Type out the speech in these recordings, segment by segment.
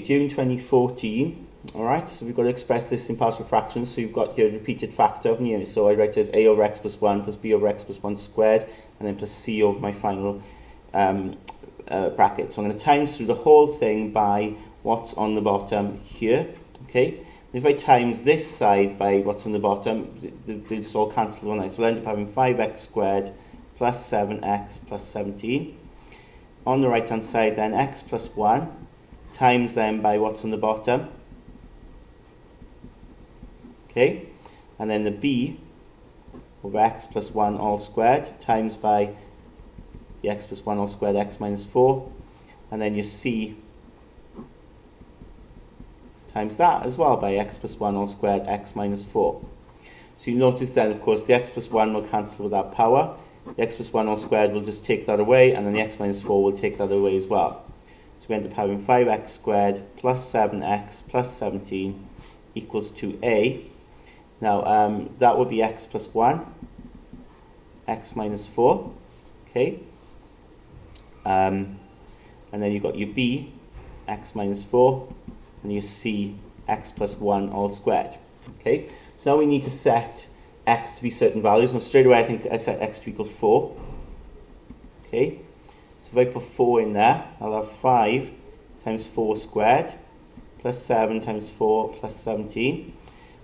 June 2014. Alright, so we've got to express this in partial fractions, so you've got your repeated factor of mu. So I write it as a over x plus 1 plus b over x plus 1 squared, and then plus c over my final bracket. So I'm going to times through the whole thing by what's on the bottom here. Okay, and if I times this side by what's on the bottom, they just all cancel one night. So we'll end up having 5x squared plus 7x plus 17. On the right hand side then, x plus 1 times then by what's on the bottom. Okay, and then the b over x plus 1 all squared times by the x plus 1 all squared, x minus 4, and then your c times that as well by x plus 1 all squared, x minus 4. So you notice then, of course, the x plus 1 will cancel with that power, the x plus 1 all squared will just take that away, and then the x minus 4 will take that away as well. So we end up having 5x squared plus 7x plus 17 equals 2a. Now, that would be x plus 1, x minus 4, okay? And then you've got your b, x minus 4, and your c, x plus 1 all squared, okay? So now we need to set x to be certain values. Now straight away I think I set x to equal 4, okay? So if I put 4 in there, I'll have 5 times 4 squared, plus 7 times 4 plus 17.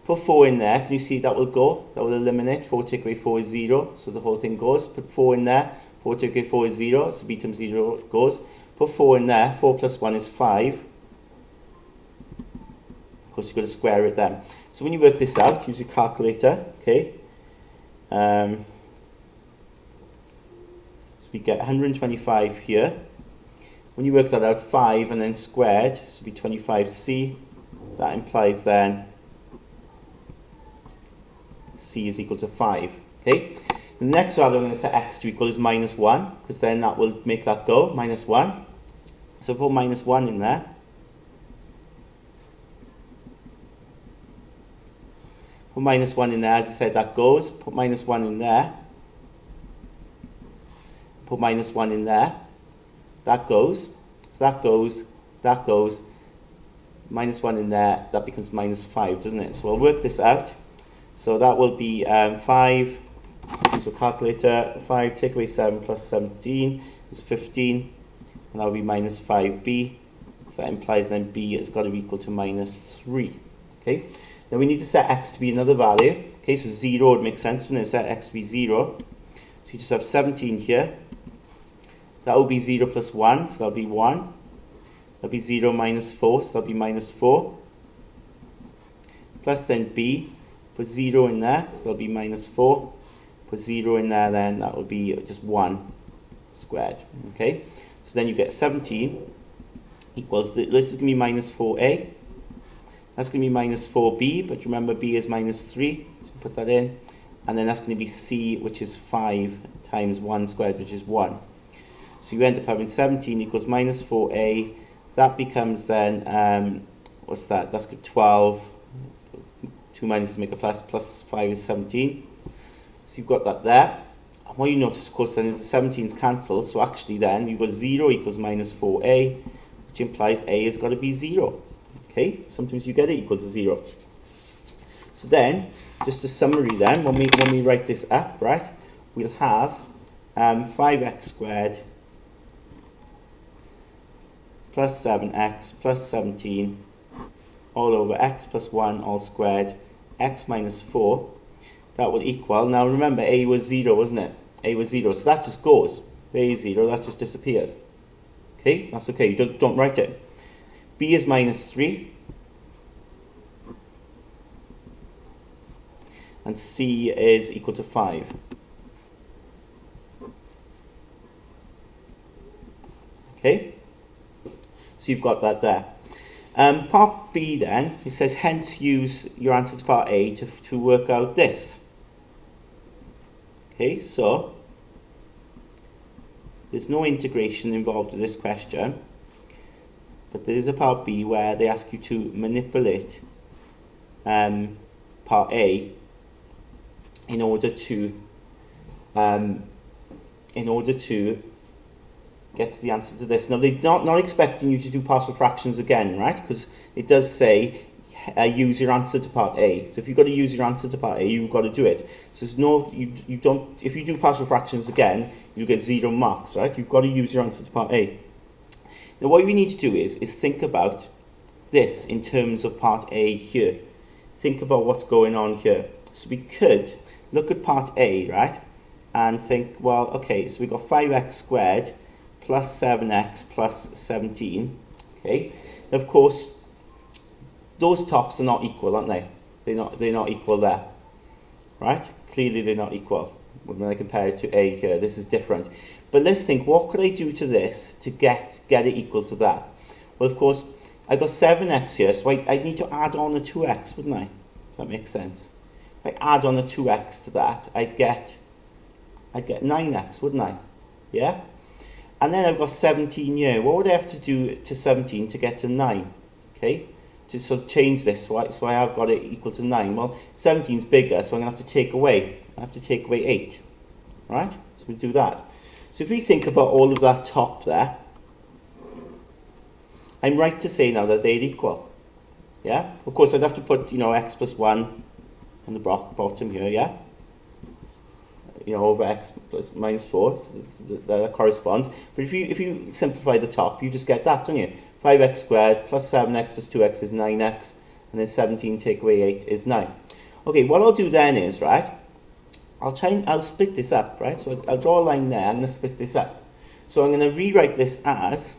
Put 4 in there, can you see that will go? That will eliminate. 4 take away 4 is 0, so the whole thing goes. Put 4 in there, 4 take away 4 is 0, so b times 0 goes. Put 4 in there, 4 plus 1 is 5. Of course, you've got to square it then. So when you work this out, use your calculator, okay? So we get 125 here. When you work that out, 5 and then squared, so it'll be 25c. That implies then c is equal to 5. Okay. The next value I'm going to set x to equal is minus 1, because then that will make that go, minus 1. So put minus 1 in there. Put minus 1 in there, as I said, that goes. Put minus 1 in there. Put minus 1 in there. That goes. So that goes. That goes. Minus 1 in there. That becomes minus 5, doesn't it? So I'll work this out. So that will be 5. So calculator, 5 take away 7 plus 17 is 15. And that will be minus 5b. So that implies then b has got to be equal to minus 3. Okay. Now we need to set x to be another value. Okay, so 0 would make sense when I set x to be 0. So you just have 17 here. That will be 0 plus 1, so that'll be 1. That'll be 0 minus 4, so that'll be minus 4. Plus then b, put 0 in there, so that'll be minus 4. Put 0 in there, then that will be just 1 squared. Okay, so then you get 17 equals, this is going to be minus 4a. That's going to be minus 4b, but remember b is minus 3, so put that in. And then that's going to be c, which is 5 times 1 squared, which is 1. So you end up having 17 equals minus 4a. That becomes then, what's that? That's 12. 2 minuses make a plus. Plus 5 is 17. So you've got that there. And what you notice, of course, then is the 17's cancelled. So actually then, you've got 0 equals minus 4a, which implies a has got to be 0. Okay, sometimes you get it equal to 0. So then, just a summary then, when we write this up, right, we'll have 5x squared plus 7x plus 17 all over x plus 1 all squared, x minus 4. That would equal, now remember a was 0, wasn't it? A was 0, so that just goes. A is 0, that just disappears. Okay, that's okay, you don't write it. B is minus 3. And C is equal to 5. Okay? So you've got that there. Part B then, it says hence use your answer to part A to work out this. Okay, so there's no integration involved with this question. But there is a part B where they ask you to manipulate part A in order to get to the answer to this. Now, they're not expecting you to do partial fractions again, right? Because it does say use your answer to part A. So if you've got to use your answer to part A, you've got to do it. So there's no, you don't, if you do partial fractions again, you get 0 marks, right? You've got to use your answer to part A. Now, what we need to do is think about this in terms of part A here. Think about what's going on here. So we could look at part A, right? And think, well, okay, so we've got 5x squared plus 7x plus 17. Okay, now, of course, those tops are not equal, aren't they? They're not equal there, right? Clearly they're not equal. When I compare it to A here, this is different. But let's think, what could I do to this to get it equal to that? Well, of course, I got 7x here, so I need to add on a 2x, wouldn't I? If that makes sense. If I add on a 2x to that, I'd get 9x, wouldn't I? Yeah? And then I've got 17 here. What would I have to do to 17 to get to 9? Okay? So change this, so I have got it equal to 9. Well, 17 is bigger, so I'm going to have to take away. I have to take away 8. Right? So we'll do that. So if we think about all of that top there, I'm right to say now that they're equal. Yeah? Of course, I'd have to put, x plus 1 on the bottom here, yeah? Over x plus minus 4, so that corresponds. But if you simplify the top, you just get that, don't you? 5x squared plus 7x plus 2x is 9x, and then 17 take away 8 is 9. Okay, what I'll do then is, right, I'll split this up, right? So I'll draw a line there, I'm going to split this up. So I'm going to rewrite this as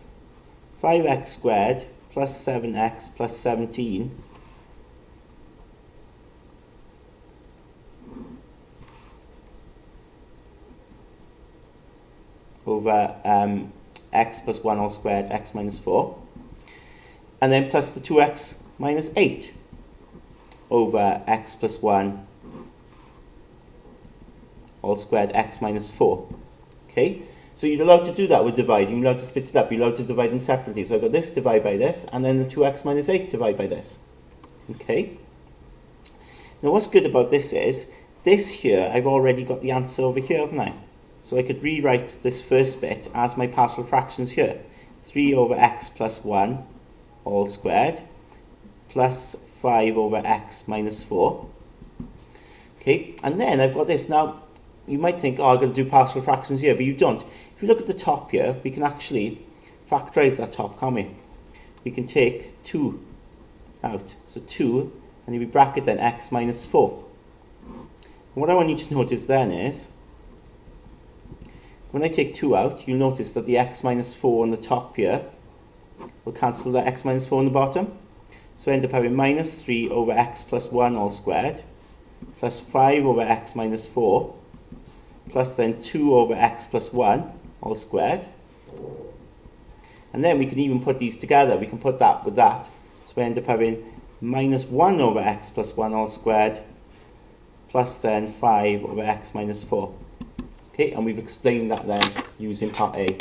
5x squared plus 7x plus 17 over x plus 1 all squared, x minus 4. And then plus the 2x minus 8 over x plus 1 all squared, x minus 4. Okay? So you're allowed to do that with dividing. You're allowed to split it up. You're allowed to divide them separately. So I've got this divide by this, and then the 2x minus 8 divide by this. Okay? Now what's good about this is, this here, I've already got the answer over here, haven't I? So I could rewrite this first bit as my partial fractions here. 3 over x plus 1 all squared plus 5 over x minus 4. Okay, and then I've got this. Now, you might think, oh, I've got to do partial fractions here, but you don't. If you look at the top here, we can actually factorize that top, can't we? We can take 2 out. So 2, and if we bracket then x minus 4. And what I want you to notice then is, when I take 2 out, you'll notice that the x minus 4 on the top here will cancel the x minus 4 on the bottom. So I end up having minus 3 over x plus 1 all squared, plus 5 over x minus 4, plus then 2 over x plus 1 all squared. And then we can even put these together. We can put that with that. So we end up having minus 1 over x plus 1 all squared, plus then 5 over x minus 4. Okay, and we've explained that then using part A.